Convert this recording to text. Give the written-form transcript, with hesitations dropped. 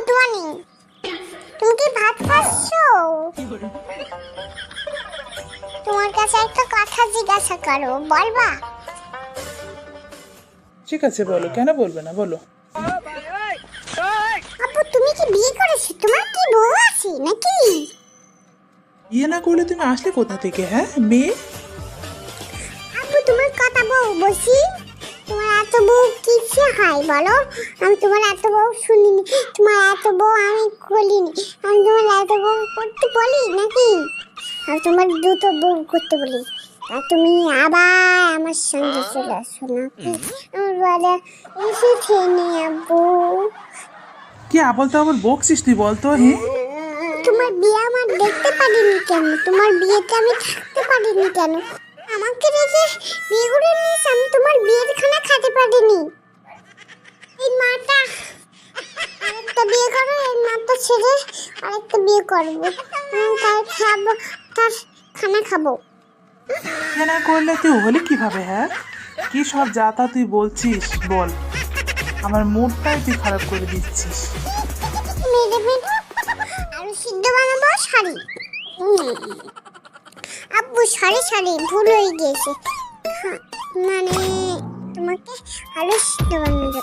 Good morning. তুমি কি ভাত খাচ্ছো? তোমার কাছে একটা কথা জিজ্ঞাসা করো, বলবা? ঠিক আছে বলো, কেন বলবে না, বলো। আপু তুমি কি বিয়ে করেছো? তোমার কি বউ আছে নাকি? বিয়ে না করলে তুমি আসলে কোথা থেকে, হ্যাঁ মেয়ে? আপু তোমার কথা বউ বলছি। তোমার এত বউ কিসে হয় বলো? আমি তোমার এত বউ শুনিনি, তোমার এত বউ আমি বলিনি। আমি তোমার এত বউ করতে বলি নাকি? আর তোমার দুটো বউ করতে বলি, আর তুমি আবার আমার সঙ্গে চলে আসো নাকি? আমার বলে এসে খেয়ে নি আব্বু। কি আবল তাবল বকছিস তুই, বলতো হ্যাঁ? তোমার বিয়ে আমার দেখতে পারিনি কেন? তোমার বিয়েতে আমি থাকতে পারিনি কেন? আমাকে রেখে বিয়ে করে নিস, আমি তোমার বিয়ের খানা খেতে পারিনি। এই মাটা আরেকটা বিয়ে করো, এই মাটা ছেড়ে আরেকটা বিয়ে করবো। তাই খাবো, তার খানা খাবো। বিয়ে না করলে তুই হলি কিভাবে, হ্যাঁ? কি সব যাতা তুই বলছিস বল, আমার মুডটাই তুই খারাপ করে দিচ্ছিস। মেরে মেরে আলু সিদ্ধ বানাবো শাড়ি। আব্বু সরি সরি, ভুল হয়ে গিয়েছে। মানে তোমাকে আলু সিদ্ধ বানাবো।